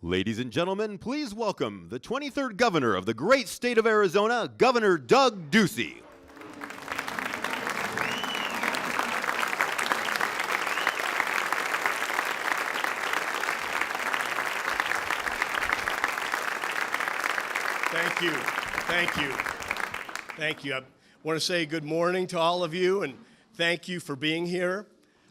Ladies and gentlemen, please welcome the 23rd Governor of the great state of Arizona, Governor Doug Ducey. Thank you. Thank you. Thank you. I want to say good morning to all of you and thank you for being here.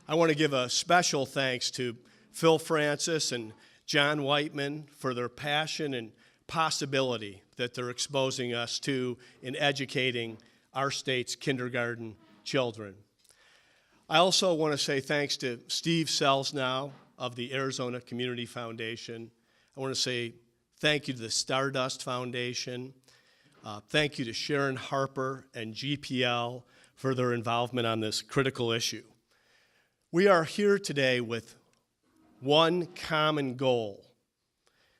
I want to give a special thanks to Phil Francis and John Whiteman for their passion and possibility that they're exposing us to in educating our state's kindergarten children. I also want to say thanks to Steve Selznow of the Arizona Community Foundation. I want to say thank you to the Stardust Foundation. Thank you to Sharon Harper and GPL for their involvement on this critical issue. We are here today with one common goal,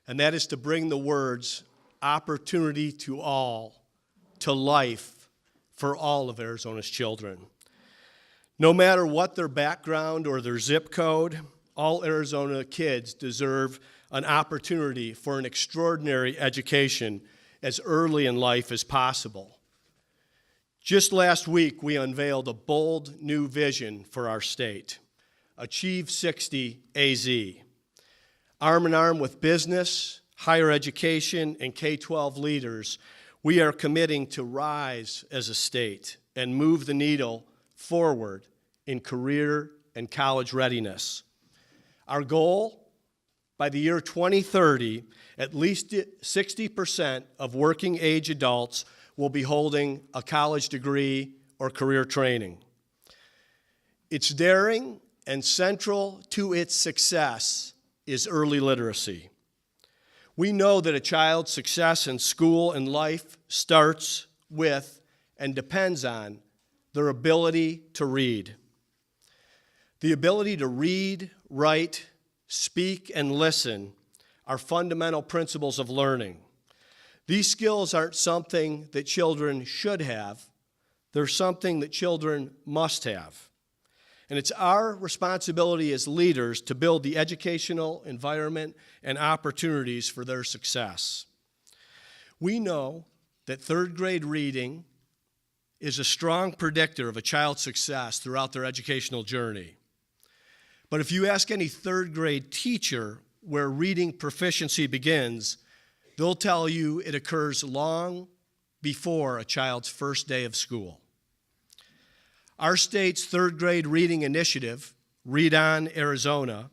and that is to bring the words opportunity to all to life for all of Arizona's children. No matter what their background or their zip code, all Arizona kids deserve an opportunity for an extraordinary education as early in life as possible. Just last week, we unveiled a bold new vision for our state. Achieve 60 AZ. Arm in arm with business, higher education, and K-12 leaders, we are committing to rise as a state and move the needle forward in career and college readiness. Our goal, by the year 2030, at least 60% of working age adults will be holding a college degree or career training. It's daring, and central to its success is early literacy. We know that a child's success in school and life starts with and depends on their ability to read. The ability to read, write, speak, and listen are fundamental principles of learning. These skills aren't something that children should have. They're something that children must have. And it's our responsibility as leaders to build the educational environment and opportunities for their success. We know that third grade reading is a strong predictor of a child's success throughout their educational journey. But if you ask any third grade teacher where reading proficiency begins, they'll tell you it occurs long before a child's first day of school. Our state's third grade reading initiative, Read On Arizona,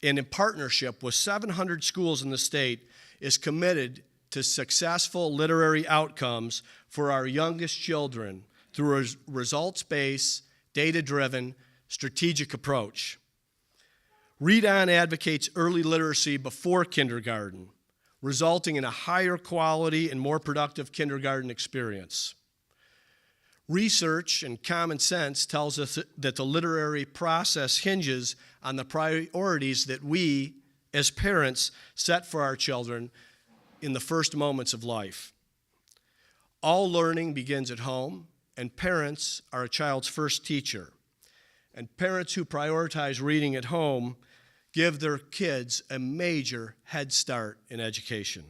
and in partnership with 700 schools in the state, is committed to successful literary outcomes for our youngest children through a results-based, data-driven, strategic approach. Read On advocates early literacy before kindergarten, resulting in a higher quality and more productive kindergarten experience. Research and common sense tells us that the literary process hinges on the priorities that we, as parents, set for our children in the first moments of life. All learning begins at home, and parents are a child's first teacher. And parents who prioritize reading at home give their kids a major head start in education.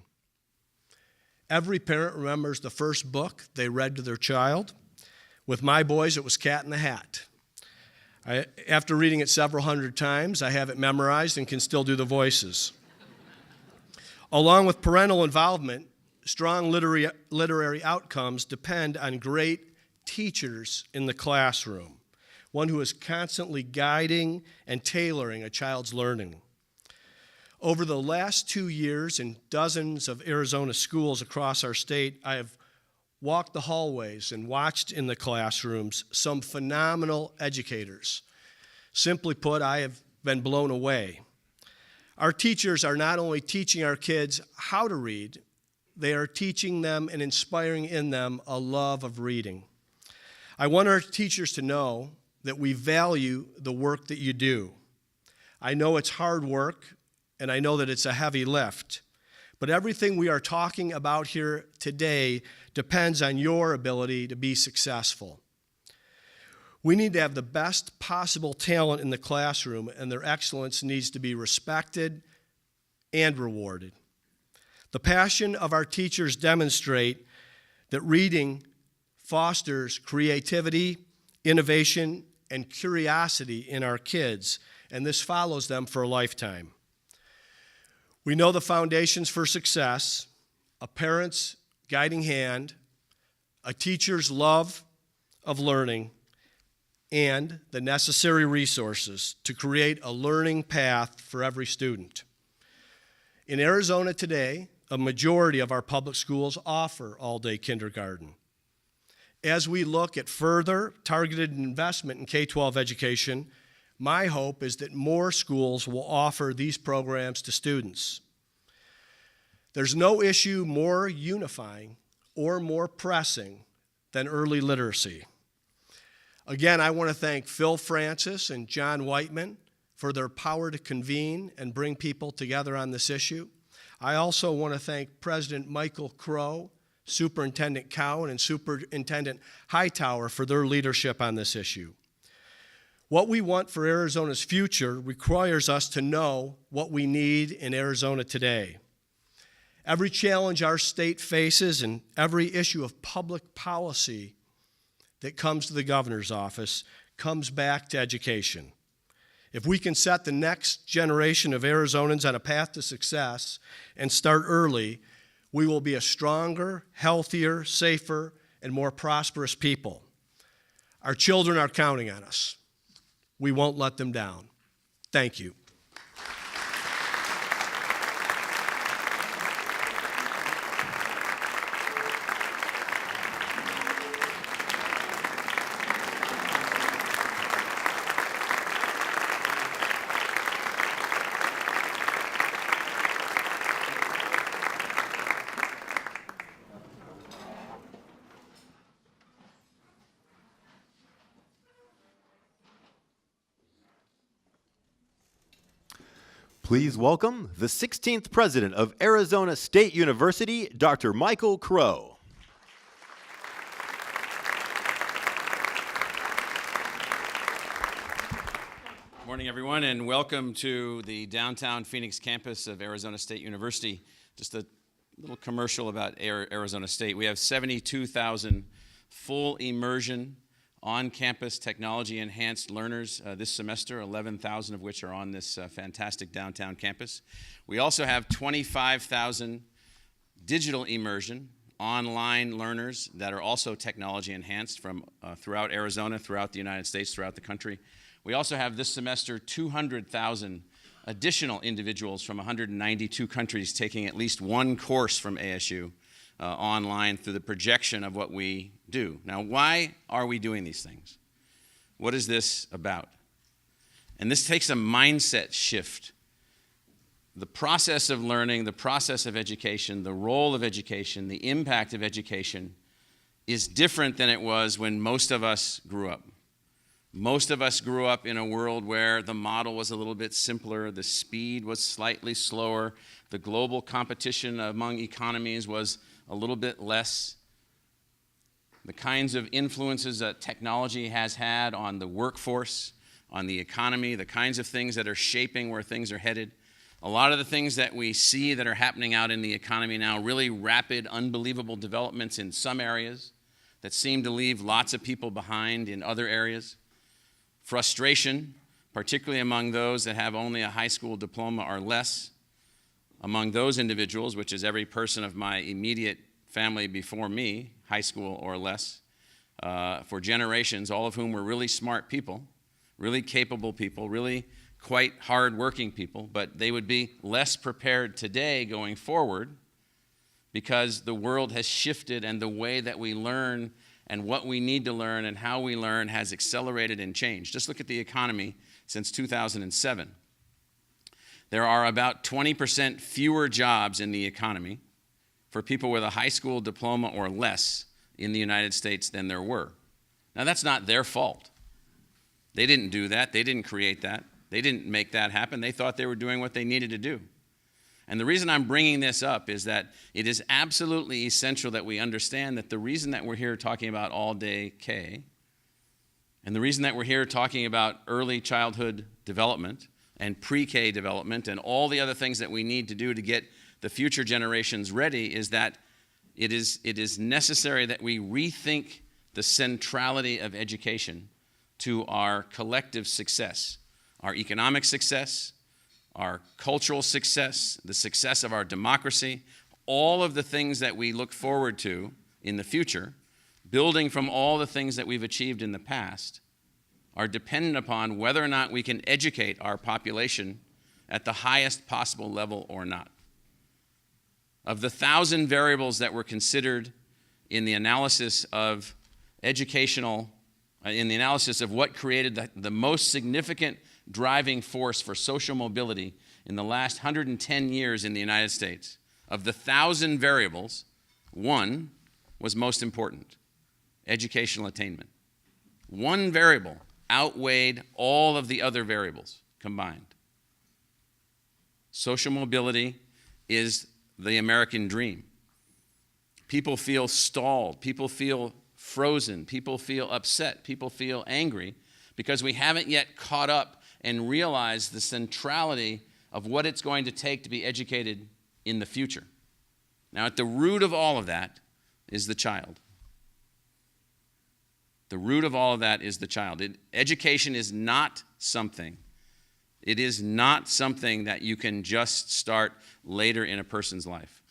Every parent remembers the first book they read to their child. With my boys, it was Cat in the Hat. After reading it several hundred times, I have it memorized and can still do the voices. Along with parental involvement, strong literary outcomes depend on great teachers in the classroom, one who is constantly guiding and tailoring a child's learning. Over the last 2 years in dozens of Arizona schools across our state, I have walked the hallways and watched in the classrooms some phenomenal educators. Simply put, I have been blown away. Our teachers are not only teaching our kids how to read, they are teaching them and inspiring in them a love of reading. I want our teachers to know that we value the work that you do. I know it's hard work, and I know that it's a heavy lift. But everything we are talking about here today depends on your ability to be successful. We need to have the best possible talent in the classroom, and their excellence needs to be respected and rewarded. The passion of our teachers demonstrate that reading fosters creativity, innovation, and curiosity in our kids, and this follows them for a lifetime. We know the foundations for success: a parent's guiding hand, a teacher's love of learning, and the necessary resources to create a learning path for every student. In Arizona today, a majority of our public schools offer all-day kindergarten. As we look at further targeted investment in K-12 education, my hope is that more schools will offer these programs to students. There's no issue more unifying or more pressing than early literacy. Again, I want to thank Phil Francis and John Whiteman for their power to convene and bring people together on this issue. I also want to thank President Michael Crow, Superintendent Cowan, and Superintendent Hightower for their leadership on this issue. What we want for Arizona's future requires us to know what we need in Arizona today. Every challenge our state faces and every issue of public policy that comes to the governor's office comes back to education. If we can set the next generation of Arizonans on a path to success and start early, we will be a stronger, healthier, safer, and more prosperous people. Our children are counting on us. We won't let them down. Thank you. Please welcome the 16th President of Arizona State University, Dr. Michael Crow. Morning, everyone, and welcome to the downtown Phoenix campus of Arizona State University. Just a little commercial about Arizona State. We have 72,000 full immersion on-campus technology-enhanced learners this semester, 11,000 of which are on this fantastic downtown campus. We also have 25,000 digital immersion online learners that are also technology-enhanced from throughout Arizona, throughout the United States, throughout the country. We also have this semester 200,000 additional individuals from 192 countries taking at least one course from ASU online through the projection of what we do. Now, why are we doing these things? What is this about? And this takes a mindset shift. The process of learning, the process of education, the role of education, the impact of education is different than it was when most of us grew up. Most of us grew up in a world where the model was a little bit simpler, the speed was slightly slower, the global competition among economies was a little bit less. The kinds of influences that technology has had on the workforce, on the economy, the kinds of things that are shaping where things are headed. A lot of the things that we see that are happening out in the economy now, really rapid, unbelievable developments in some areas that seem to leave lots of people behind in other areas. Frustration, particularly among those that have only a high school diploma or less. Among those individuals, which is every person of my immediate family before me, high school or less, for generations, all of whom were really smart people, really capable people, really quite hard-working people, but they would be less prepared today going forward because the world has shifted and the way that we learn and what we need to learn and how we learn has accelerated and changed. Just look at the economy since 2007. There are about 20% fewer jobs in the economy for people with a high school diploma or less in the United States than there were. Now, that's not their fault. They didn't do that. They didn't create that. They didn't make that happen. They thought they were doing what they needed to do. And the reason I'm bringing this up is that it is absolutely essential that we understand that the reason that we're here talking about all-day K, and the reason that we're here talking about early childhood development, and pre-K development and all the other things that we need to do to get the future generations ready is that it is necessary that we rethink the centrality of education to our collective success, our economic success, our cultural success, the success of our democracy, all of the things that we look forward to in the future, building from all the things that we've achieved in the past, are dependent upon whether or not we can educate our population at the highest possible level or not. Of the 1,000 variables that were considered in the analysis of in the analysis of what created the most significant driving force for social mobility in the last 110 years in the United States, of the 1,000 variables, one was most important: educational attainment. One variable outweighed all of the other variables combined. Social mobility is the American dream. People feel stalled, people feel frozen, people feel upset, people feel angry because we haven't yet caught up and realized the centrality of what it's going to take to be educated in the future. Now, at the root of all of that is the child. The root of all of that is the child. Education is not something. It is not something that you can just start later in a person's life.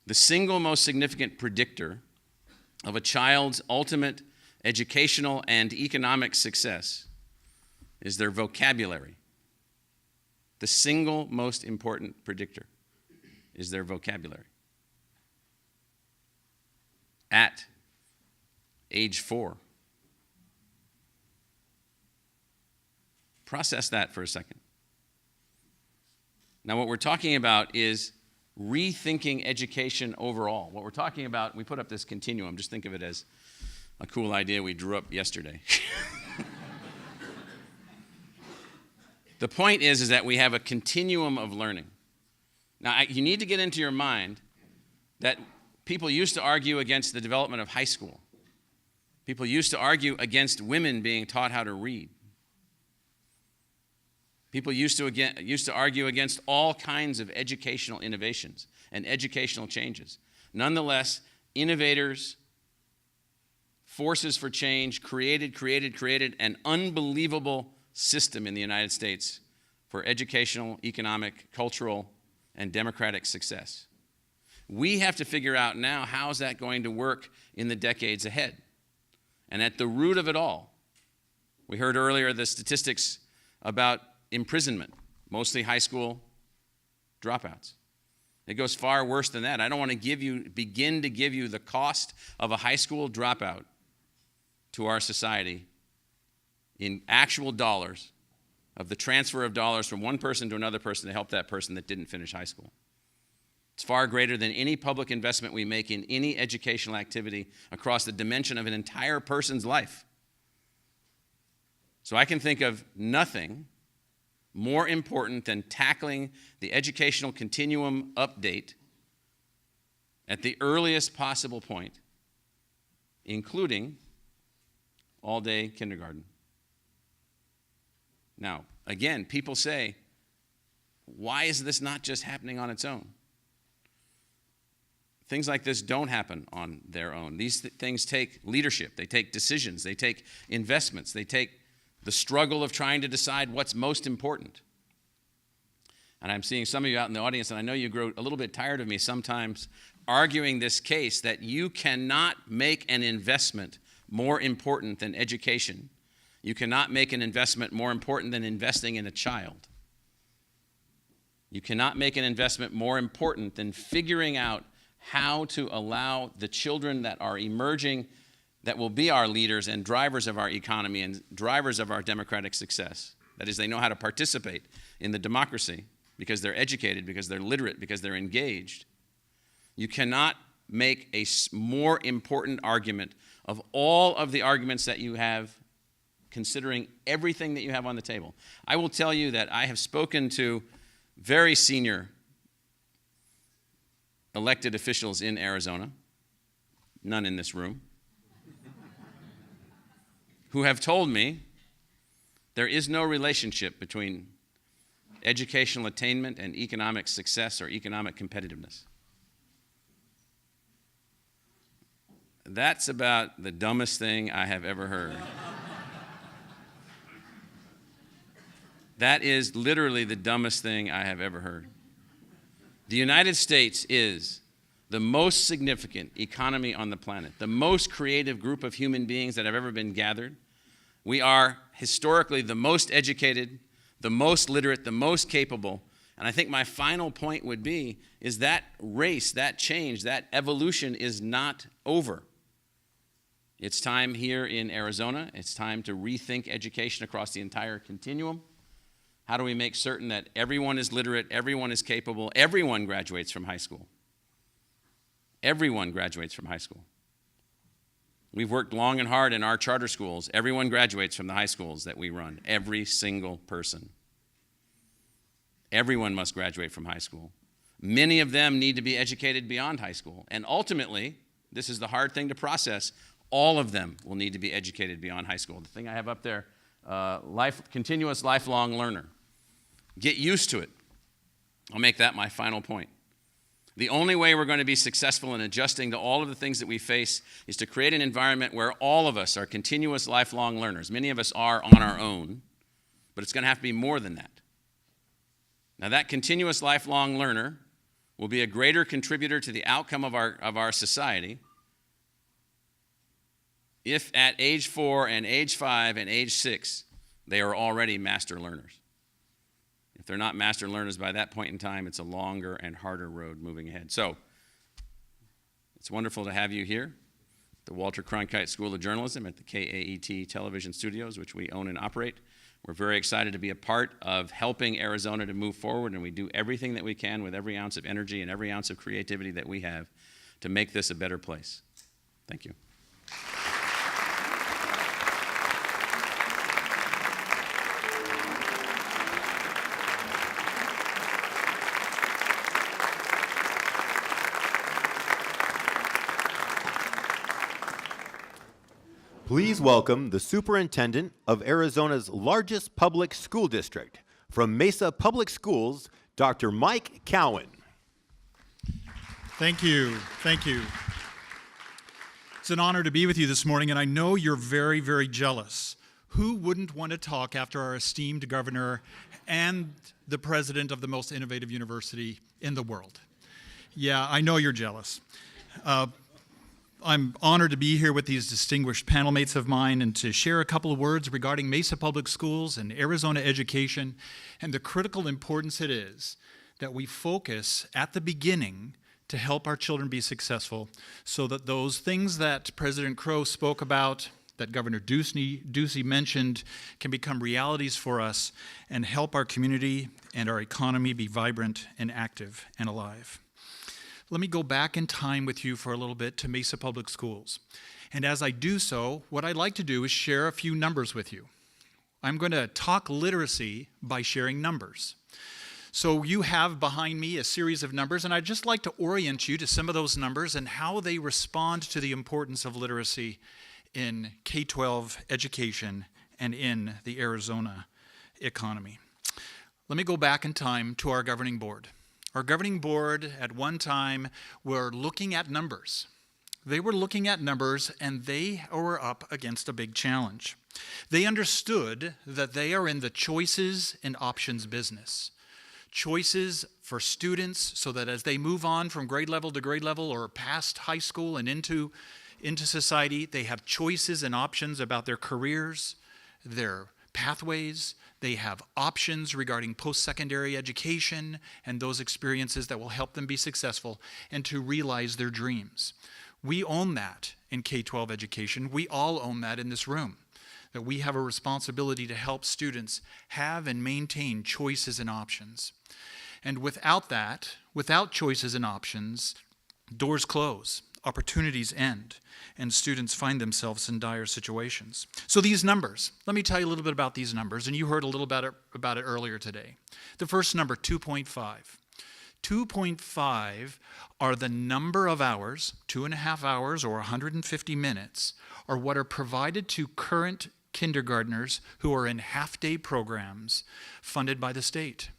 The single most significant predictor of a child's ultimate educational and economic success is their vocabulary. The single most important predictor is their vocabulary. At age 4. Process that for a second. Now, what we're talking about is rethinking education overall. What we're talking about, we put up this continuum. Just think of it as a cool idea we drew up yesterday. The point is that we have a continuum of learning. Now, you need to get into your mind that people used to argue against the development of high school. People used to argue against women being taught how to read. People used to argue against all kinds of educational innovations and educational changes. Nonetheless, innovators, forces for change created an unbelievable system in the United States for educational, economic, cultural, and democratic success. We have to figure out now how is that going to work in the decades ahead. And at the root of it all, we heard earlier the statistics about imprisonment, mostly high school dropouts. It goes far worse than that. I don't want to begin to give you the cost of a high school dropout to our society in actual dollars, of the transfer of dollars from one person to another person to help that person that didn't finish high school. It's far greater than any public investment we make in any educational activity across the dimension of an entire person's life. So I can think of nothing more important than tackling the educational continuum update at the earliest possible point, including all-day kindergarten. Now, again, people say, why is this not just happening on its own? Things like this don't happen on their own. These things take leadership. They take decisions. They take investments. They take the struggle of trying to decide what's most important. And I'm seeing some of you out in the audience, and I know you grow a little bit tired of me sometimes arguing this case that you cannot make an investment more important than education. You cannot make an investment more important than investing in a child. You cannot make an investment more important than figuring out how to allow the children that are emerging, that will be our leaders and drivers of our economy and drivers of our democratic success. That is, they know how to participate in the democracy because they're educated, because they're literate, because they're engaged. You cannot make a more important argument of all of the arguments that you have, considering everything that you have on the table. I will tell you that I have spoken to very senior elected officials in Arizona, none in this room, who have told me There is no relationship between educational attainment and economic success or economic competitiveness. That's about the dumbest thing I have ever heard. That is literally the dumbest thing I have ever heard. The United States is the most significant economy on the planet, the most creative group of human beings that have ever been gathered. We are historically the most educated, the most literate, the most capable. And I think my final point would be is that race, that change, that evolution is not over. It's time here in Arizona. It's time to rethink education across the entire continuum. How do we make certain that everyone is literate, everyone is capable, everyone graduates from high school? Everyone graduates from high school. We've worked long and hard in our charter schools. Everyone graduates from the high schools that we run. Every single person. Everyone must graduate from high school. Many of them need to be educated beyond high school. And ultimately, this is the hard thing to process, all of them will need to be educated beyond high school. The thing I have up there, continuous lifelong learner. Get used to it. I'll make that my final point. The only way we're going to be successful in adjusting to all of the things that we face is to create an environment where all of us are continuous lifelong learners. Many of us are on our own, but it's going to have to be more than that. Now, that continuous lifelong learner will be a greater contributor to the outcome of our society if at age 4 and age 5 and age 6, they are already master learners. If they're not master learners by that point in time, it's a longer and harder road moving ahead. So, it's wonderful to have you here at the Walter Cronkite School of Journalism at the KAET television studios, which we own and operate. We're very excited to be a part of helping Arizona to move forward, and we do everything that we can with every ounce of energy and every ounce of creativity that we have to make this a better place. Thank you. Please welcome the Superintendent of Arizona's largest public school district, from Mesa Public Schools, Dr. Mike Cowan. Thank you. Thank you. It's an honor to be with you this morning, and I know you're very, very jealous. Who wouldn't want to talk after our esteemed governor and the president of the most innovative university in the world? Yeah, I know you're jealous. I'm honored to be here with these distinguished panel mates of mine and to share a couple of words regarding Mesa Public Schools and Arizona education and the critical importance it is that we focus at the beginning to help our children be successful so that those things that President Crow spoke about, that Governor Ducey mentioned, can become realities for us and help our community and our economy be vibrant and active and alive. Let me go back in time with you for a little bit to Mesa Public Schools. And as I do so, what I'd like to do is share a few numbers with you. I'm going to talk literacy by sharing numbers. So you have behind me a series of numbers, and I'd just like to orient you to some of those numbers and how they respond to the importance of literacy in K-12 education and in the Arizona economy. Let me go back in time to our governing board. Our governing board at one time were looking at numbers. They were looking at numbers, and they were up against a big challenge. They understood that they are in the choices and options business. Choices for students so that as they move on from grade level to grade level or past high school and into society, they have choices and options about their careers, their pathways. They have options regarding post-secondary education and those experiences that will help them be successful and to realize their dreams. We own that in K-12 education. We all own that in this room, that we have a responsibility to help students have and maintain choices and options. And without that, without choices and options, doors close, opportunities end, and students find themselves in dire situations. So these numbers, let me tell you a little bit about these numbers, and you heard a little about it earlier today. The first number, 2.5. 2.5 are the number of hours, 2.5 hours or 150 minutes, are what are provided to current kindergartners who are in half-day programs funded by the state.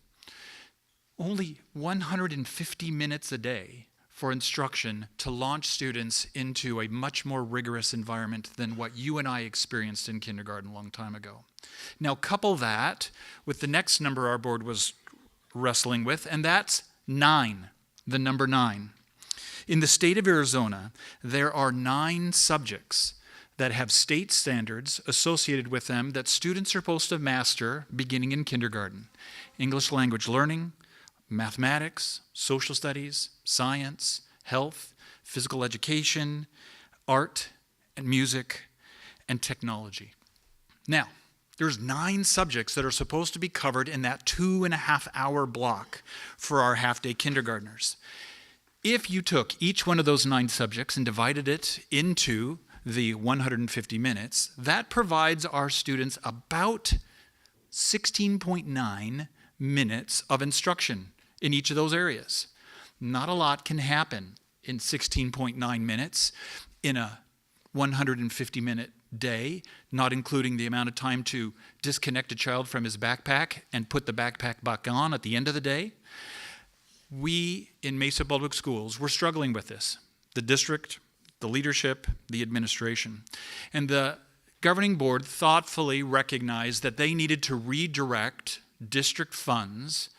Only 150 minutes a day for instruction to launch students into a much more rigorous environment than what you and I experienced in kindergarten a long time ago. Now couple that with the next number our board was wrestling with, and that's 9, the number 9. In the state of Arizona, there are 9 subjects that have state standards associated with them that students are supposed to master beginning in kindergarten. English language learning, mathematics, social studies, science, health, physical education, art, and music, and technology. Now, there's 9 subjects that are supposed to be covered in that 2.5-hour block for our half-day kindergartners. If you took each one of those 9 subjects and divided it into the 150 minutes, that provides our students about 16.9 minutes of instruction in each of those areas. Not a lot can happen in 16.9 minutes in a 150-minute day, not including the amount of time to disconnect a child from his backpack and put the backpack back on at the end of the day. We in Mesa Public Schools, we're struggling with this. The district, the leadership, the administration. And the governing board thoughtfully recognized that they needed to redirect district funds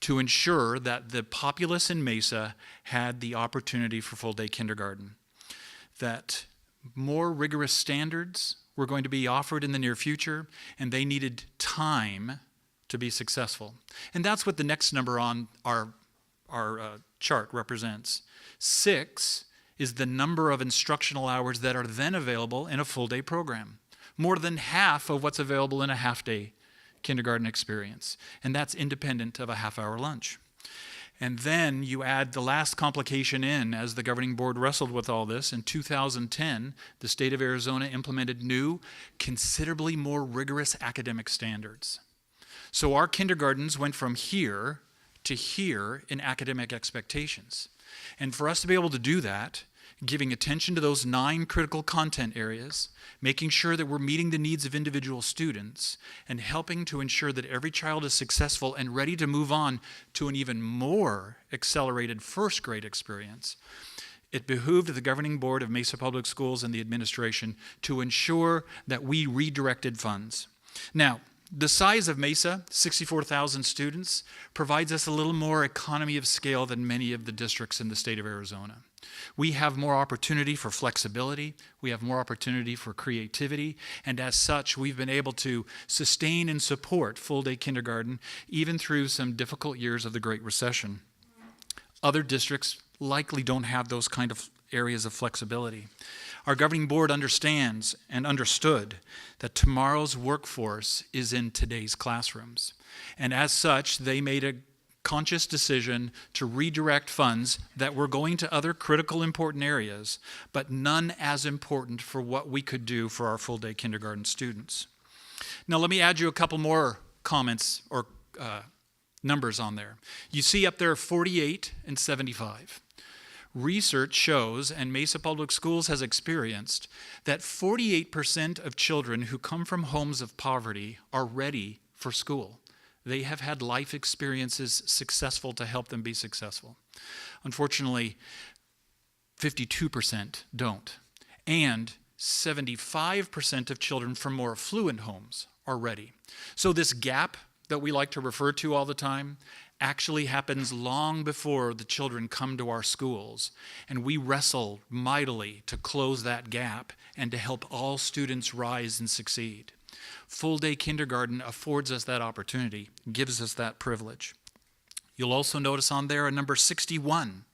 to ensure that the populace in Mesa had the opportunity for full-day kindergarten, that more rigorous standards were going to be offered in the near future, and they needed time to be successful. And that's what the next number on our chart represents. 6 is the number of instructional hours that are then available in a full-day program, more than half of what's available in a half-day kindergarten experience, and that's independent of a half-hour lunch. And then you add the last complication in as the governing board wrestled with all this. In 2010, the state of Arizona implemented new, considerably more rigorous academic standards. So our kindergartens went from here to here in academic expectations. And for us to be able to do that, giving attention to those 9 critical content areas, making sure that we're meeting the needs of individual students, and helping to ensure that every child is successful and ready to move on to an even more accelerated first grade experience, it behooved the governing board of Mesa Public Schools and the administration to ensure that we redirected funds. Now, the size of Mesa, 64,000 students, provides us a little more economy of scale than many of the districts in the state of Arizona. We have more opportunity for flexibility, we have more opportunity for creativity, and as such, we've been able to sustain and support full-day kindergarten even through some difficult years of the Great Recession. Other districts likely don't have those kind of areas of flexibility. Our governing board understands and understood that tomorrow's workforce is in today's classrooms. And as such, they made a conscious decision to redirect funds that were going to other critical important areas, but none as important for what we could do for our full-day kindergarten students. Now let me add you a couple more comments or numbers on there. You see up there 48 and 75. Research shows, and Mesa Public Schools has experienced, that 48% of children who come from homes of poverty are ready for school. They have had life experiences successful to help them be successful. Unfortunately, 52% don't. And 75% of children from more affluent homes are ready. So this gap that we like to refer to all the time actually happens long before the children come to our schools. And we wrestle mightily to close that gap and to help all students rise and succeed. Full-day kindergarten affords us that opportunity, gives us that privilege. You'll also notice on there a number 61.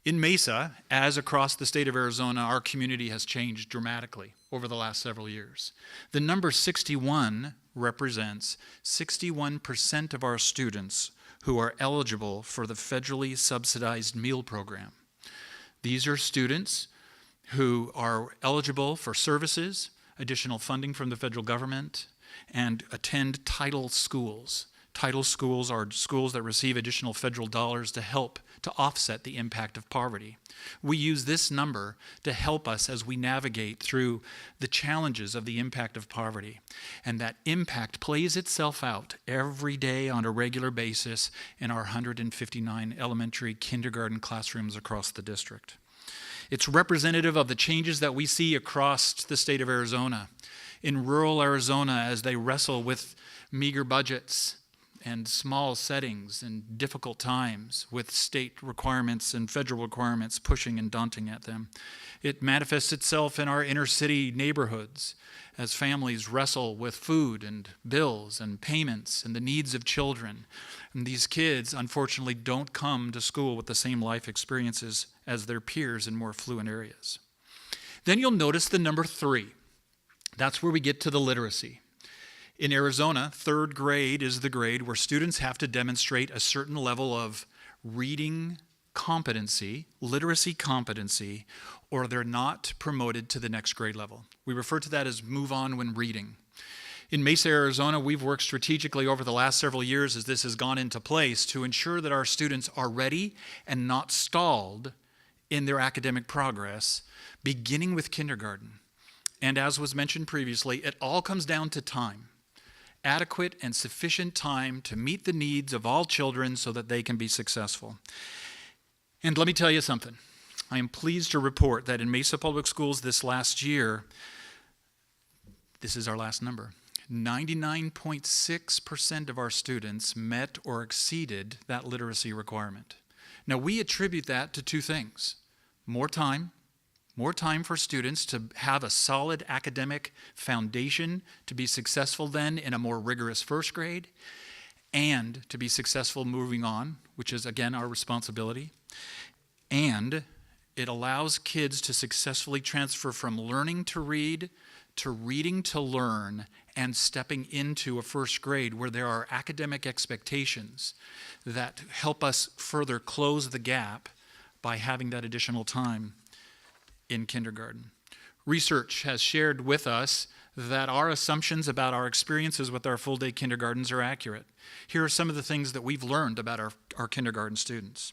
In Mesa, as across the state of Arizona, our community has changed dramatically over the last several years. The number 61 represents 61% of our students who are eligible for the federally subsidized meal program. These are students who are eligible for services, additional funding from the federal government, and attend title schools Title schools are schools that receive additional federal dollars to help to offset the impact of poverty. We use this number to help us as we navigate through the challenges of the impact of poverty. And that impact plays itself out every day on a regular basis in our 159 elementary kindergarten classrooms across the district. It's representative of the changes that we see across the state of Arizona. In rural Arizona, as they wrestle with meager budgets and small settings and difficult times with state requirements and federal requirements pushing and daunting at them. It manifests itself in our inner city neighborhoods as families wrestle with food and bills and payments and the needs of children. And these kids, unfortunately, don't come to school with the same life experiences as their peers in more affluent areas. Then you'll notice the number 3. That's where we get to the literacy. In Arizona, 3rd grade is the grade where students have to demonstrate a certain level of reading competency, literacy competency, or they're not promoted to the next grade level. We refer to that as move on when reading. In Mesa, Arizona, we've worked strategically over the last several years as this has gone into place to ensure that our students are ready and not stalled in their academic progress, beginning with kindergarten. And as was mentioned previously, it all comes down to time. Adequate and sufficient time to meet the needs of all children so that they can be successful. And let me tell you something. I am pleased to report that in Mesa Public Schools this last year, this is our last number, 99.6% of our students met or exceeded that literacy requirement. Now, we attribute that to 2 things. More time for students to have a solid academic foundation to be successful then in a more rigorous 1st grade, and to be successful moving on, which is, again, our responsibility. And it allows kids to successfully transfer from learning to read to reading to learn and stepping into a 1st grade where there are academic expectations that help us further close the gap by having that additional time in kindergarten. Research has shared with us that our assumptions about our experiences with our full-day kindergartens are accurate. Here are some of the things that we've learned about our kindergarten students.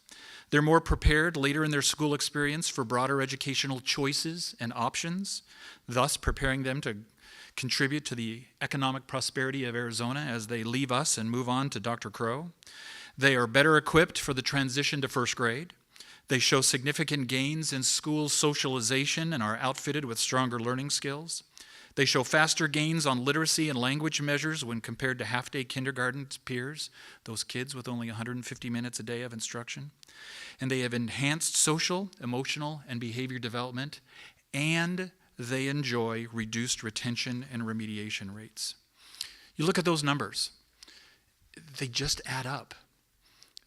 They're more prepared later in their school experience for broader educational choices and options, thus preparing them to contribute to the economic prosperity of Arizona as they leave us and move on to Dr. Crow. They are better equipped for the transition to 1st grade. They show significant gains in school socialization and are outfitted with stronger learning skills. They show faster gains on literacy and language measures when compared to half-day kindergarten peers, those kids with only 150 minutes a day of instruction. And they have enhanced social, emotional, and behavior development, and they enjoy reduced retention and remediation rates. You look at those numbers, they just add up.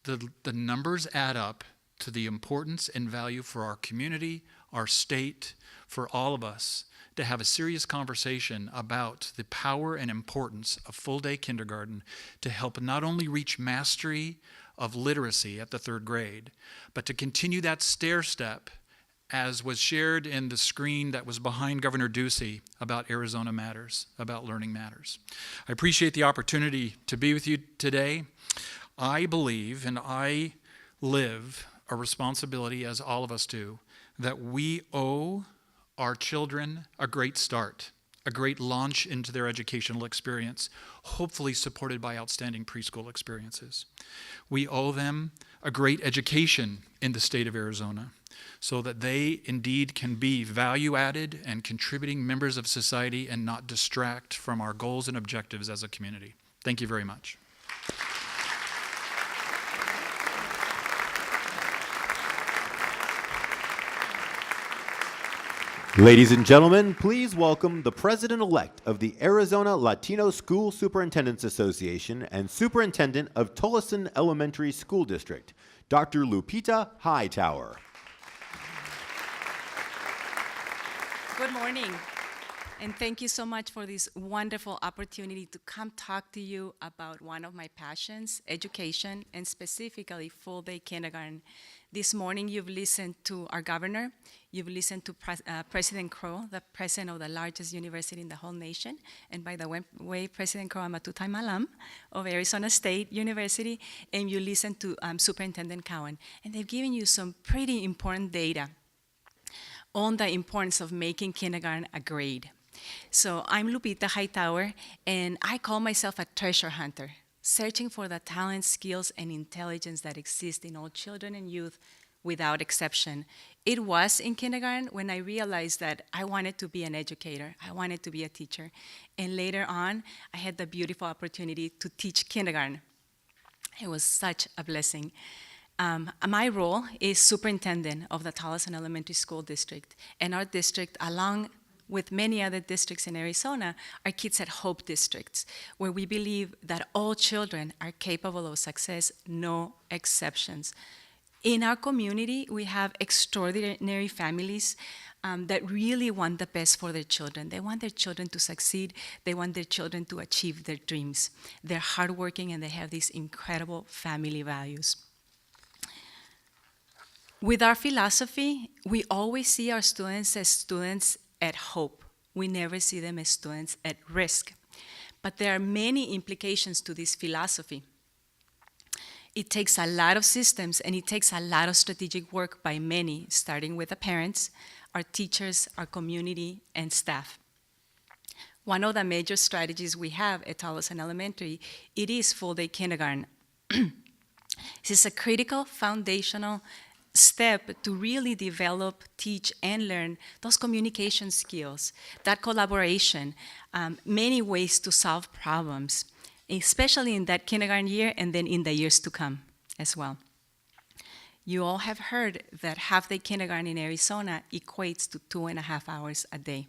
The numbers add up to the importance and value for our community, our state, for all of us to have a serious conversation about the power and importance of full-day kindergarten to help not only reach mastery of literacy at the 3rd grade, but to continue that stair step as was shared in the screen that was behind Governor Ducey about Arizona Matters, about Learning Matters. I appreciate the opportunity to be with you today. I believe, and I live a responsibility, as all of us do, that we owe our children a great start, a great launch into their educational experience, hopefully supported by outstanding preschool experiences. We owe them a great education in the state of Arizona so that they indeed can be value-added and contributing members of society and not distract from our goals and objectives as a community. Thank you very much. Ladies and gentlemen, please welcome the president-elect of the Arizona Latino School Superintendents Association and superintendent of Tolleson Elementary School District, Dr. Lupita Hightower. Good morning. And thank you so much for this wonderful opportunity to come talk to you about one of my passions, education, and specifically full-day kindergarten. This morning, you've listened to our governor. You've listened to President Crow, the president of the largest university in the whole nation. And by the way, President Crow, I'm a two-time alum of Arizona State University. And you listened to Superintendent Cowan. And they've given you some pretty important data on the importance of making kindergarten a grade. So I'm Lupita Hightower, and I call myself a treasure hunter, searching for the talent, skills, and intelligence that exist in all children and youth without exception. It was in kindergarten when I realized that I wanted to be an educator, I wanted to be a teacher, and later on, I had the beautiful opportunity to teach kindergarten. It was such a blessing. My role is superintendent of the Tolleson Elementary School District, and our district, along with many other districts in Arizona, are Kids at Hope districts, where we believe that all children are capable of success, no exceptions. In our community, we have extraordinary families that really want the best for their children. They want their children to succeed. They want their children to achieve their dreams. They're hardworking, and they have these incredible family values. With our philosophy, we always see our students as students at hope. We never see them as students at risk. But there are many implications to this philosophy. It takes a lot of systems, and it takes a lot of strategic work by many, starting with the parents, our teachers, our community, and staff. One of the major strategies we have at Tolleson Elementary, it is full-day kindergarten. This is a critical, foundational step to really develop, teach, and learn those communication skills, that collaboration, many ways to solve problems, especially in that kindergarten year and then in the years to come as well. You all have heard that half-day kindergarten in Arizona equates to 2.5 hours a day.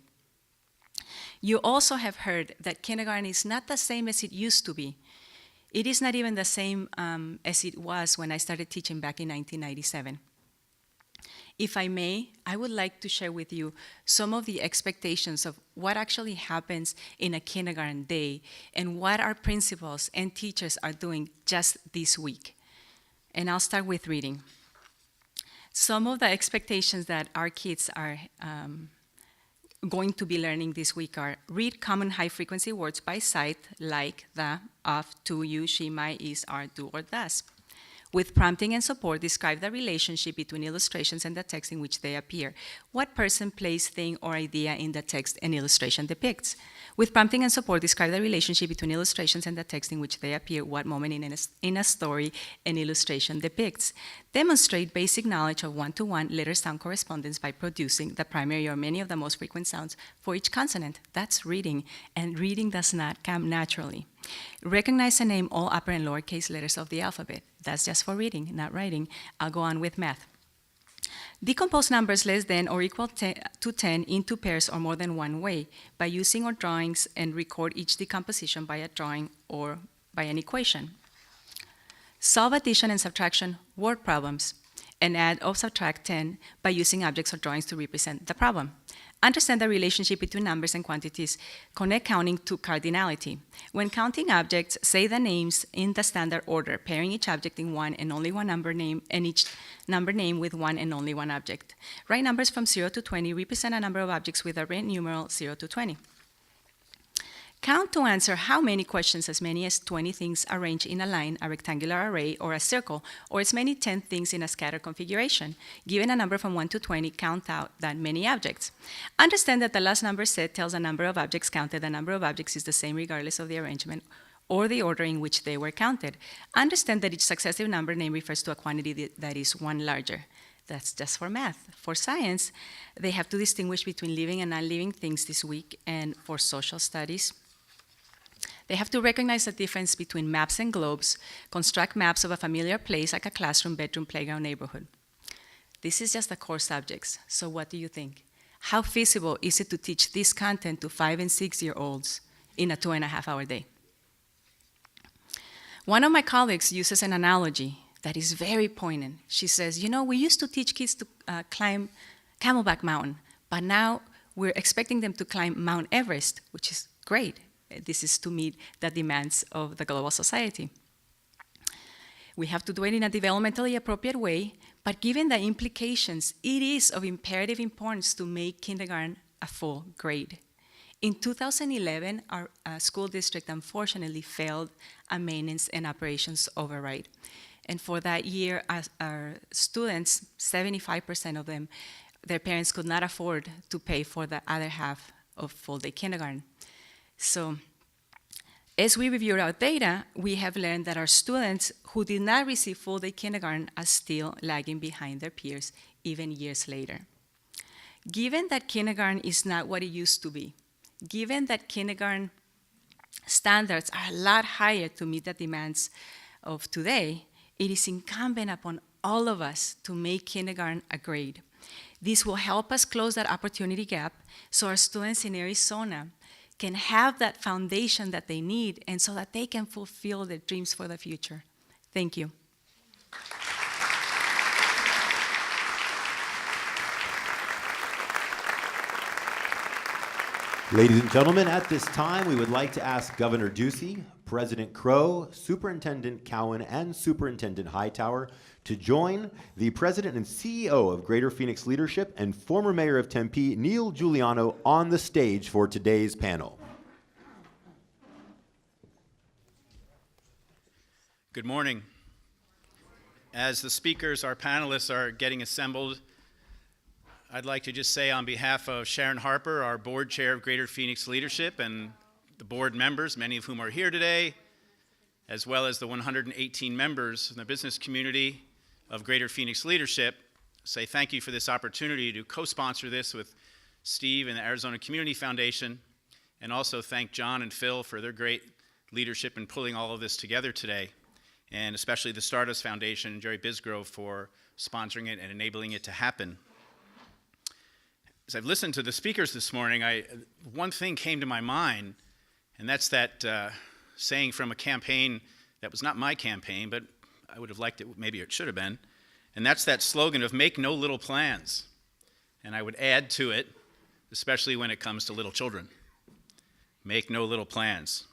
You also have heard that kindergarten is not the same as it used to be. It is not even the same as it was when I started teaching back in 1997. If I may, I would like to share with you some of the expectations of what actually happens in a kindergarten day and what our principals and teachers are doing just this week. And I'll start with reading. Some of the expectations that our kids are going to be learning this week are: read common high-frequency words by sight, like the, of, to, you, she, my, is, are, do, or does. With prompting and support, describe the relationship between illustrations and the text in which they appear. What person, place, thing, or idea in the text and illustration depicts? With prompting and support, describe the relationship between illustrations and the text in which they appear. What moment in a story an illustration depicts? Demonstrate basic knowledge of one-to-one letter-sound correspondence by producing the primary or many of the most frequent sounds for each consonant. That's reading, and reading does not come naturally. Recognize and name all upper and lowercase letters of the alphabet. That's just for reading, not writing. I'll go on with math. Decompose numbers less than or equal to 10 into pairs or more than one way by using our drawings, and record each decomposition by a drawing or by an equation. Solve addition and subtraction word problems, and add or subtract 10 by using objects or drawings to represent the problem. Understand the relationship between numbers and quantities. Connect counting to cardinality. When counting objects, say the names in the standard order, pairing each object in one and only one number name, and each number name with one and only one object. Write numbers from 0 to 20, represent a number of objects with a red numeral 0 to 20. Count to answer how many questions, as many as 20 things arranged in a line, a rectangular array, or a circle, or as many 10 things in a scattered configuration. Given a number from 1 to 20, count out that many objects. Understand that the last number set tells a number of objects counted. The number of objects is the same regardless of the arrangement or the order in which they were counted. Understand that each successive number name refers to a quantity that is one larger. That's just for math. For science, they have to distinguish between living and non-living things this week, and for social studies, they have to recognize the difference between maps and globes, construct maps of a familiar place like a classroom, bedroom, playground, neighborhood. This is just the core subjects, so what do you think? How feasible is it to teach this content to 5- and 6-year-olds in a 2.5-hour day? One of my colleagues uses an analogy that is very poignant. She says, we used to teach kids to climb Camelback Mountain, but now we're expecting them to climb Mount Everest, which is great. This is to meet the demands of the global society. We have to do it in a developmentally appropriate way, but given the implications, it is of imperative importance to make kindergarten a full grade. In 2011, our school district unfortunately failed a maintenance and operations override. And for that year, our students, 75% of them, their parents could not afford to pay for the other half of full-day kindergarten. So as we reviewed our data, we have learned that our students who did not receive full-day kindergarten are still lagging behind their peers, even years later. Given that kindergarten is not what it used to be, given that kindergarten standards are a lot higher to meet the demands of today, it is incumbent upon all of us to make kindergarten a grade. This will help us close that opportunity gap so our students in Arizona can have that foundation that they need and so that they can fulfill their dreams for the future. Thank you. Ladies and gentlemen, at this time, we would like to ask Governor Ducey, President Crow, Superintendent Cowan, and Superintendent Hightower to join the President and CEO of Greater Phoenix Leadership and former Mayor of Tempe, Neil Giuliano, on the stage for today's panel. Good morning. As the speakers, our panelists are getting assembled, I'd like to just say on behalf of Sharon Harper, our board chair of Greater Phoenix Leadership, and the board members, many of whom are here today, as well as the 118 members in the business community of Greater Phoenix Leadership, say thank you for this opportunity to co-sponsor this with Steve and the Arizona Community Foundation, and also thank John and Phil for their great leadership in pulling all of this together today, and especially the Stardust Foundation and Jerry Bisgrove for sponsoring it and enabling it to happen. As I've listened to the speakers this morning, one thing came to my mind, and that's that saying from a campaign that was not my campaign, but I would have liked it, maybe it should have been, and that's that slogan of make no little plans. And I would add to it, especially when it comes to little children, make no little plans.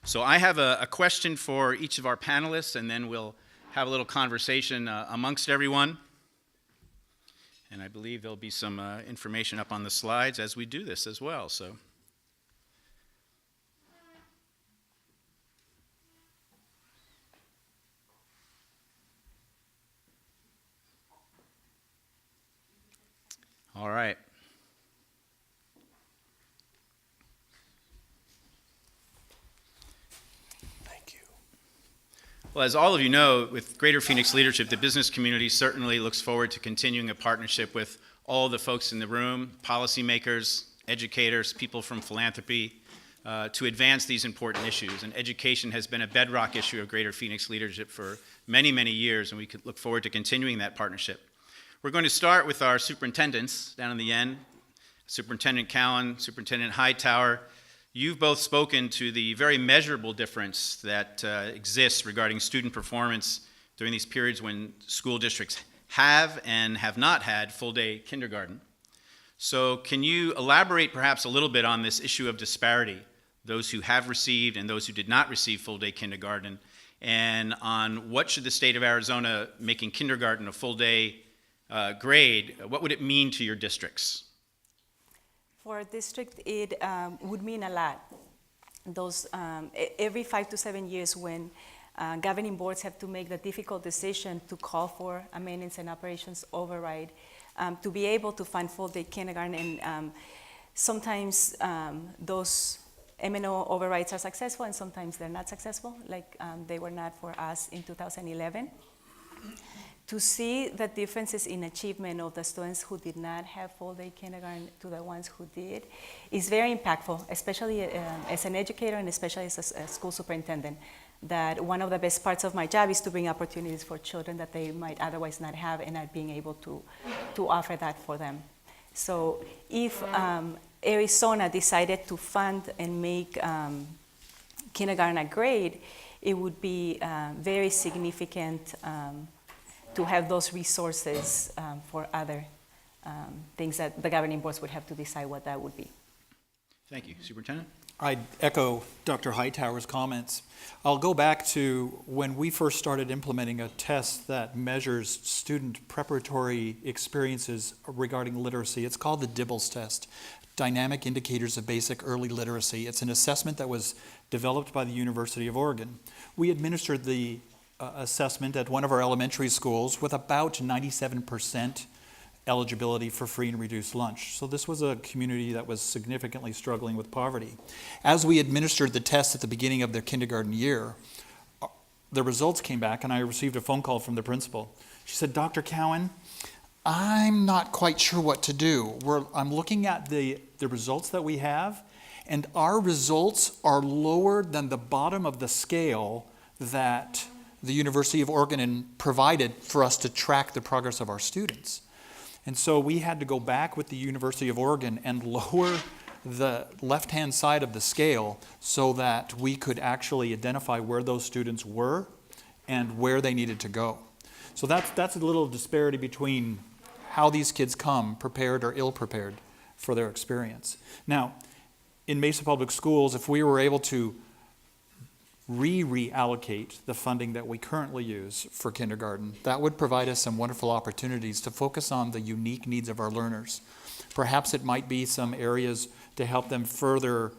So I have a question for each of our panelists, and then we'll have a little conversation amongst everyone. And I believe there'll be some information up on the slides as we do this as well. So, all right. Well, as all of you know, with Greater Phoenix Leadership, the business community certainly looks forward to continuing a partnership with all the folks in the room, policymakers, educators, people from philanthropy, to advance these important issues. And education has been a bedrock issue of Greater Phoenix Leadership for many, many years, and we could look forward to continuing that partnership. We're going to start with our superintendents down in the end, Superintendent Cowan, Superintendent Hightower. You've both spoken to the very measurable difference that exists regarding student performance during these periods when school districts have and have not had full-day kindergarten. So can you elaborate perhaps a little bit on this issue of disparity, those who have received and those who did not receive full-day kindergarten, and on what should the state of Arizona making kindergarten a full-day grade, what would it mean to your districts? For a district, it would mean a lot. Those every 5 to 7 years, when governing boards have to make the difficult decision to call for a maintenance and operations override, to be able to fund full-day kindergarten, and sometimes those M&O overrides are successful, and sometimes they're not successful, like they were not for us in 2011. To see the differences in achievement of the students who did not have full-day kindergarten to the ones who did is very impactful, especially as an educator and especially as a school superintendent. That one of the best parts of my job is to bring opportunities for children that they might otherwise not have, and not being able to offer that for them. So if Arizona decided to fund and make kindergarten a grade, it would be very significant to have those resources for other things that the governing boards would have to decide what that would be. Thank you. Superintendent? I'd echo Dr. Hightower's comments. I'll go back to when we first started implementing a test that measures student preparatory experiences regarding literacy. It's called the DIBELS test, Dynamic Indicators of Basic Early Literacy. It's an assessment that was developed by the University of Oregon. We administered the assessment at one of our elementary schools with about 97% eligibility for free and reduced lunch. So this was a community that was significantly struggling with poverty. As we administered the test at the beginning of their kindergarten year, the results came back and I received a phone call from the principal. She said, Dr. Cowan, I'm not quite sure what to do. I'm looking at the results that we have, and our results are lower than the bottom of the scale that the University of Oregon provided for us to track the progress of our students. And so we had to go back with the University of Oregon and lower the left-hand side of the scale so that we could actually identify where those students were and where they needed to go. So that's a little disparity between how these kids come, prepared or ill-prepared for their experience. Now, in Mesa Public Schools, if we were able to reallocate the funding that we currently use for kindergarten, that would provide us some wonderful opportunities to focus on the unique needs of our learners. Perhaps it might be some areas to help them further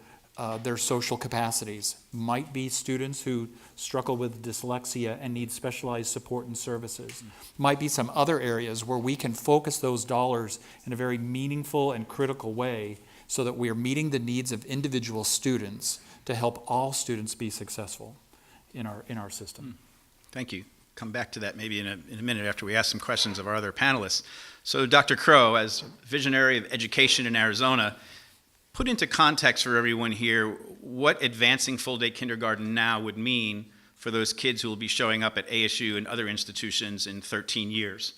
their social capacities. Might be students who struggle with dyslexia and need specialized support and services. Might be some other areas where we can focus those dollars in a very meaningful and critical way so that we are meeting the needs of individual students to help all students be successful in our system. Thank you. Come back to that maybe in a minute after we ask some questions of our other panelists. So Dr. Crow, as visionary of education in Arizona, put into context for everyone here what advancing full-day kindergarten now would mean for those kids who will be showing up at ASU and other institutions in 13 years.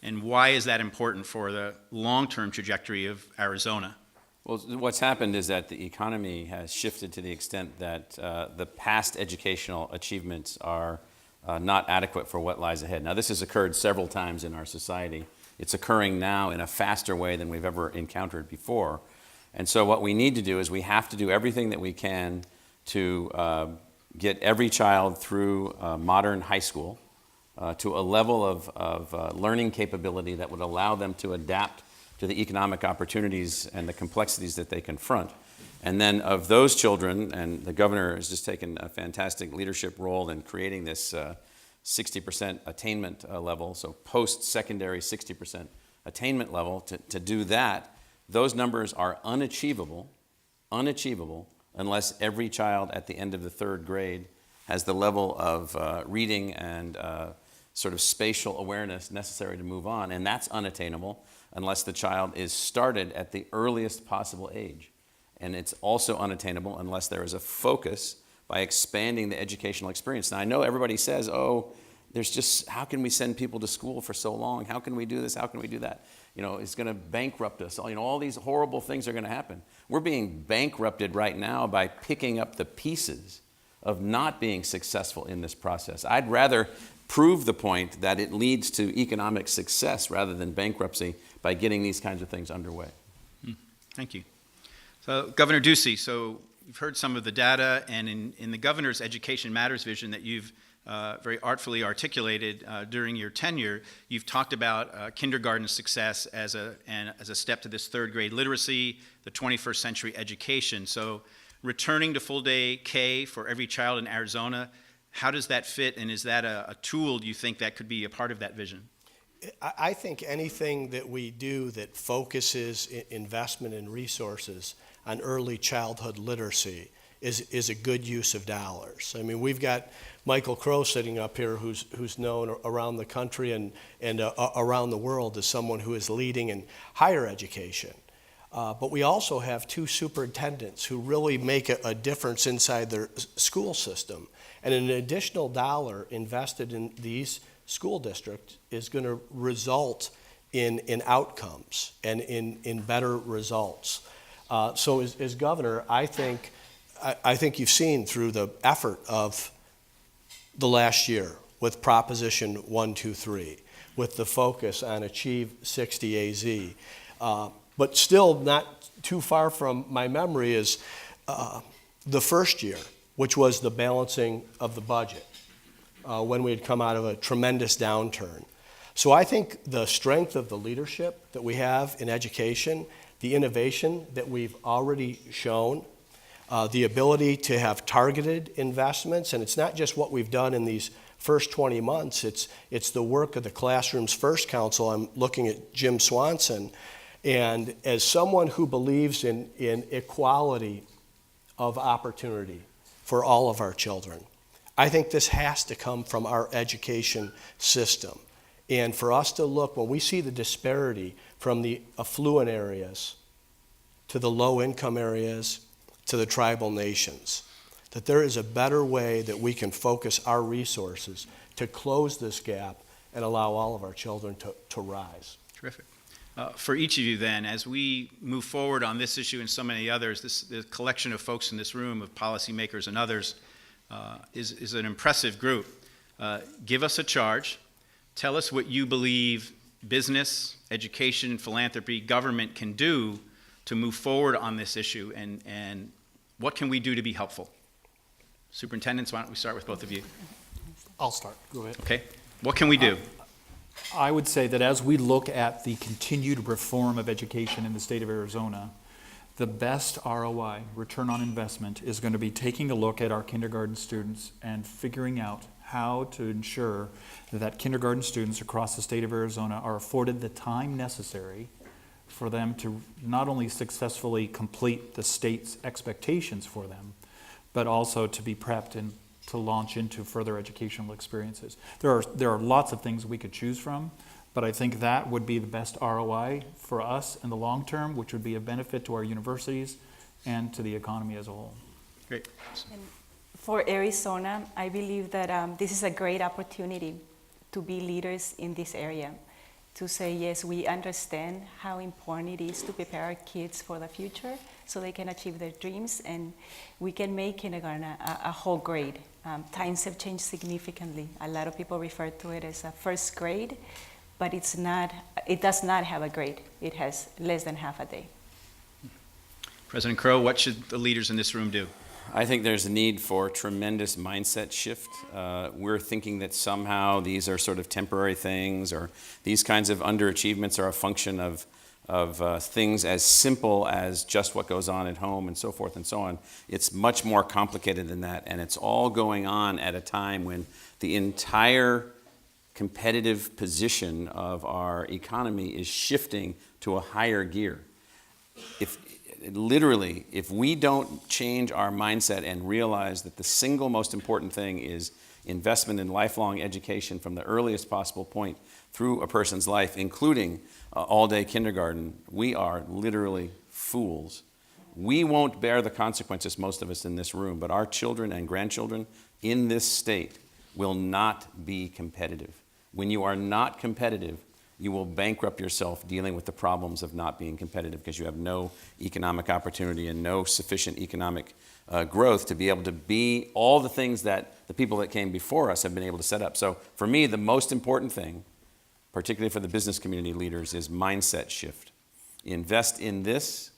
And why is that important for the long-term trajectory of Arizona? Well, what's happened is that the economy has shifted to the extent that the past educational achievements are not adequate for what lies ahead. Now, this has occurred several times in our society. It's occurring now in a faster way than we've ever encountered before. And so what we need to do is we have to do everything that we can to get every child through modern high school to a level of learning capability that would allow them to adapt to the economic opportunities and the complexities that they confront. And then of those children, and the governor has just taken a fantastic leadership role in creating this 60% attainment level, so post-secondary 60% attainment level. To do that, those numbers are unachievable unless every child at the end of the third grade has the level of reading and sort of spatial awareness necessary to move on, and that's unattainable unless the child is started at the earliest possible age. And it's also unattainable unless there is a focus by expanding the educational experience. Now, I know everybody says, oh, there's just, how can we send people to school for so long? How can we do this? How can we do that? You know, it's going to bankrupt us. You know, all these horrible things are going to happen. We're being bankrupted right now by picking up the pieces of not being successful in this process. I'd rather prove the point that it leads to economic success rather than bankruptcy by getting these kinds of things underway. Thank you. So, Governor Ducey, so you've heard some of the data, and in the governor's Education Matters vision that you've very artfully articulated during your tenure, you've talked about kindergarten success as a step to this third grade literacy, the 21st century education. So, returning to full-day K for every child in Arizona, how does that fit, and is that a tool, do you think, that could be a part of that vision? I think anything that we do that focuses investment and resources on early childhood literacy is a good use of dollars. I mean, we've got Michael Crow sitting up here who's known around the country and around the world as someone who is leading in higher education. But we also have two superintendents who really make a difference inside their school system. And an additional dollar invested in these school district is going to result in outcomes and in better results. So as governor, I think you've seen through the effort of the last year with Proposition 123, with the focus on Achieve 60 AZ. But still not too far from my memory is the first year, which was the balancing of the budget, when we had come out of a tremendous downturn. So I think the strength of the leadership that we have in education, the innovation that we've already shown, the ability to have targeted investments, and it's not just what we've done in these first 20 months, it's the work of the Classrooms First Council. I'm looking at Jim Swanson, and as someone who believes in equality of opportunity for all of our children, I think this has to come from our education system. And for us to look, when we see the disparity from the affluent areas to the low-income areas to the tribal nations, that there is a better way that we can focus our resources to close this gap and allow all of our children to rise. Terrific. For each of you then, as we move forward on this issue and so many others, the collection of folks in this room, of policymakers and others, is an impressive group. Give us a charge. Tell us what you believe business, education, philanthropy, government can do to move forward on this issue, and what can we do to be helpful? Superintendents, why don't we start with both of you? I'll start. Go ahead. Okay. What can we do? I would say that as we look at the continued reform of education in the state of Arizona, the best ROI, return on investment, is going to be taking a look at our kindergarten students and figuring out how to ensure that kindergarten students across the state of Arizona are afforded the time necessary for them to not only successfully complete the state's expectations for them, but also to be prepped and to launch into further educational experiences. There are lots of things we could choose from, but I think that would be the best ROI for us in the long term, which would be a benefit to our universities and to the economy as a whole. Great. For Arizona, I believe that this is a great opportunity to be leaders in this area, to say, yes, we understand how important it is to prepare our kids for the future so they can achieve their dreams, and we can make kindergarten a whole grade. Times have changed significantly. A lot of people refer to it as a first grade, but it does not have a grade. It has less than half a day. President Crow, what should the leaders in this room do? I think there's a need for tremendous mindset shift. We're thinking that somehow these are sort of temporary things, or these kinds of underachievements are a function of things as simple as just what goes on at home and so forth and so on. It's much more complicated than that, and it's all going on at a time when the entire competitive position of our economy is shifting to a higher gear. If we don't change our mindset and realize that the single most important thing is investment in lifelong education from the earliest possible point through a person's life, including all-day kindergarten, we are literally fools. We won't bear the consequences, most of us in this room, but our children and grandchildren in this state will not be competitive. When you are not competitive, you will bankrupt yourself dealing with the problems of not being competitive because you have no economic opportunity and no sufficient economic growth to be able to be all the things that the people that came before us have been able to set up. So for me, the most important thing, particularly for the business community leaders, is mindset shift. Invest in this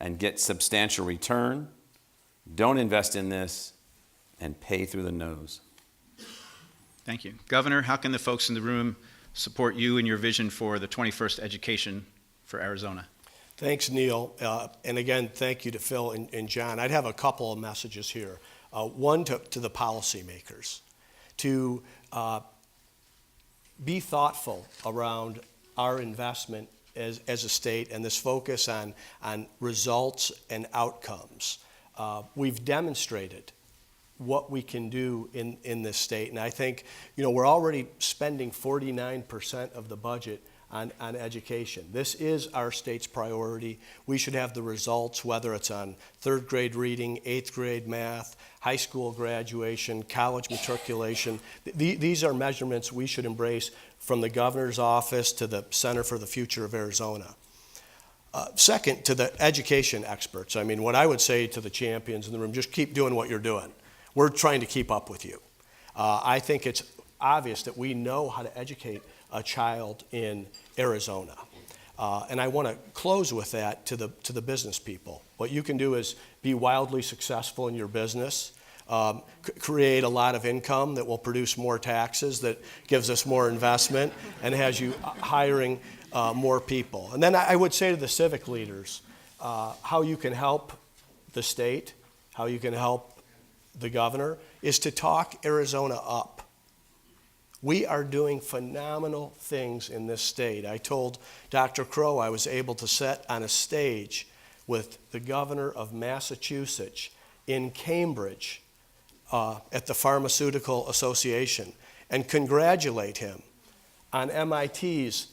and get substantial return. Don't invest in this and pay through the nose. Thank you. Governor, how can the folks in the room support you and your vision for the 21st education for Arizona? Thanks, Neil. And again, thank you to Phil and John. I'd have a couple of messages here. One to the policymakers, to be thoughtful around our investment as a state and this focus on results and outcomes. We've demonstrated what we can do in this state. And I think, we're already spending 49% of the budget on education. This is our state's priority. We should have the results, whether it's on third grade reading, eighth grade math, high school graduation, college matriculation. These are measurements we should embrace from the governor's office to the Center for the Future of Arizona. Second, to the education experts. I mean, what I would say to the champions in the room, just keep doing what you're doing. We're trying to keep up with you. I think it's obvious that we know how to educate a child in Arizona. And I want to close with that to the business people. What you can do is be wildly successful in your business, create a lot of income that will produce more taxes, that gives us more investment, and has you hiring more people. And then I would say to the civic leaders, how you can help the state, how you can help the governor, is to talk Arizona up. We are doing phenomenal things in this state. I told Dr. Crow I was able to sit on a stage with the governor of Massachusetts in Cambridge at the Pharmaceutical Association and congratulate him on MIT's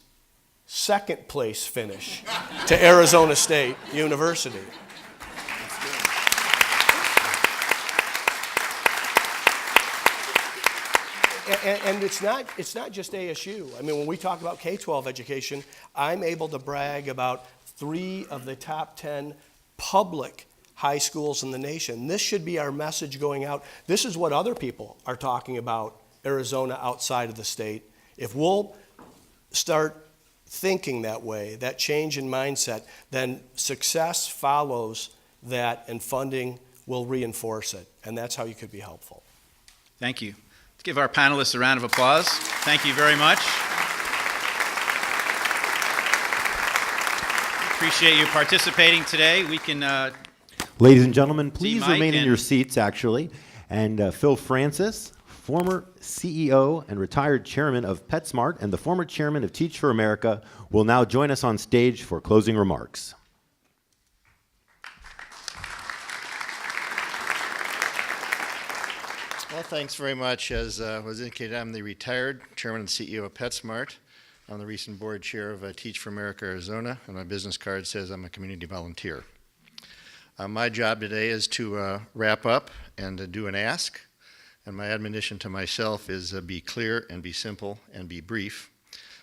second place finish to Arizona State University. And it's not just ASU. I mean, when we talk about K-12 education, I'm able to brag about 3 of the top 10 public high schools in the nation. This should be our message going out. This is what other people are talking about Arizona outside of the state. If we'll start thinking that way, that change in mindset, then success follows that and funding will reinforce it. And that's how you could be helpful. Thank you. Let's give our panelists a round of applause. Thank you very much. Appreciate you participating today. We can Ladies and gentlemen, please Mike remain in and- your seats, actually. And Phil Francis, former CEO and retired chairman of PetSmart and the former chairman of Teach for America, will now join us on stage for closing remarks. Well, thanks very much. As was indicated, I'm the retired chairman and CEO of PetSmart. I'm the recent board chair of Teach for America Arizona, and my business card says I'm a community volunteer. My job today is to wrap up and do an ask, and my admonition to myself is be clear and be simple and be brief.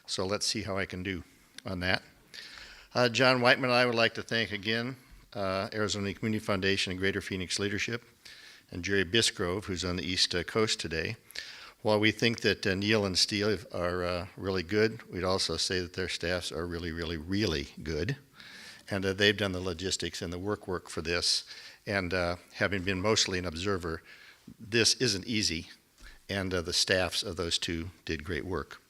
So let's see how I can do on that. John Whiteman and I would like to thank again Arizona Community Foundation and Greater Phoenix Leadership, and Jerry Bisgrove, who's on the East Coast today. While we think that Neil and Steve are really good, we'd also say that their staffs are really, really, really good. And they've done the logistics and the work for this. And having been mostly an observer, this isn't easy. And the staffs of those two did great work.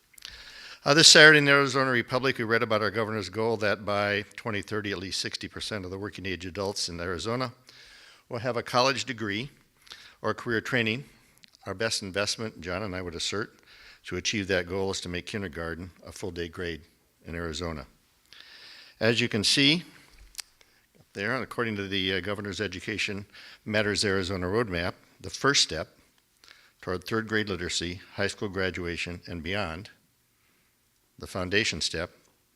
This Saturday in the Arizona Republic, we read about our governor's goal that by 2030, at least 60% of the working age adults in Arizona will have a college degree or career training. Our best investment, John and I would assert, to achieve that goal is to make kindergarten a full-day grade in Arizona. As you can see up there, and according to the Governor's Education Matters Arizona Roadmap, the first step toward third grade literacy, high school graduation, and beyond, the foundation step,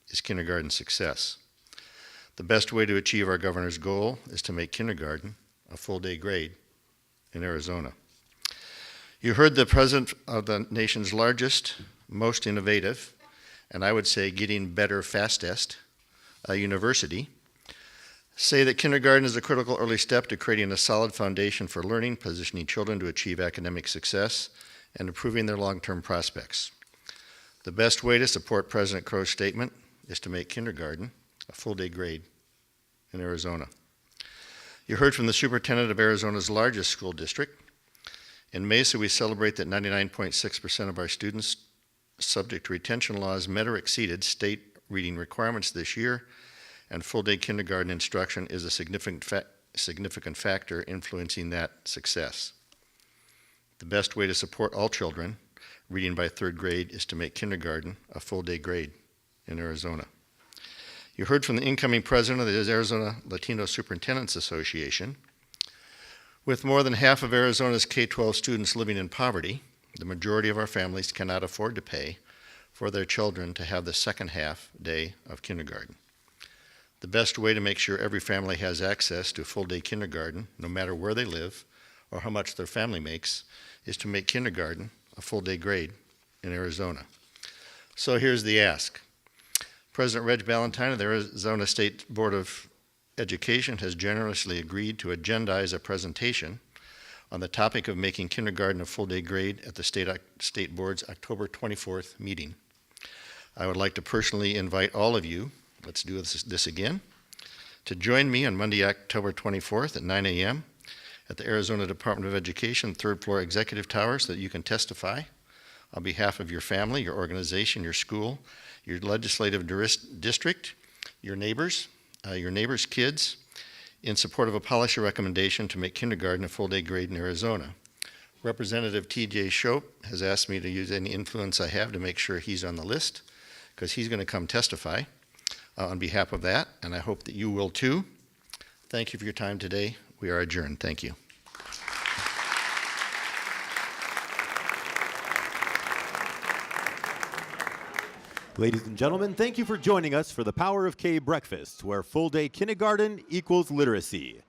is kindergarten success. The best way to achieve our governor's goal is to make kindergarten a full-day grade in Arizona. You heard the president of the nation's largest, most innovative, and I would say getting better fastest university say that kindergarten is a critical early step to creating a solid foundation for learning, positioning children to achieve academic success, and improving their long-term prospects. The best way to support President Crow's statement is to make kindergarten a full-day grade in Arizona. You heard from the superintendent of Arizona's largest school district. In Mesa, we celebrate that 99.6% of our students subject to retention laws met or exceeded state reading requirements this year, and full-day kindergarten instruction is a significant factor influencing that success. The best way to support all children reading by third grade is to make kindergarten a full-day grade in Arizona. You heard from the incoming president of the Arizona Latino Superintendents Association. With more than half of Arizona's K-12 students living in poverty, the majority of our families cannot afford to pay for their children to have the second half day of kindergarten. The best way to make sure every family has access to full-day kindergarten, no matter where they live or how much their family makes, is to make kindergarten a full-day grade in Arizona. So here's the ask. President Reg Ballantyne of the Arizona State Board of Education has generously agreed to agendize a presentation on the topic of making kindergarten a full-day grade at the State Board's October 24th meeting. I would like to personally invite all of you, let's do this again, to join me on Monday, October 24th at 9 a.m. at the Arizona Department of Education, third floor executive tower, so that you can testify on behalf of your family, your organization, your school, your legislative district, your neighbors' kids, in support of a policy recommendation to make kindergarten a full-day grade in Arizona. Representative T.J. Shope has asked me to use any influence I have to make sure he's on the list, because he's going to come testify on behalf of that, and I hope that you will too. Thank you for your time today. We are adjourned. Thank you. Ladies and gentlemen, thank you for joining us for the Power of K breakfast, where full-day kindergarten equals literacy.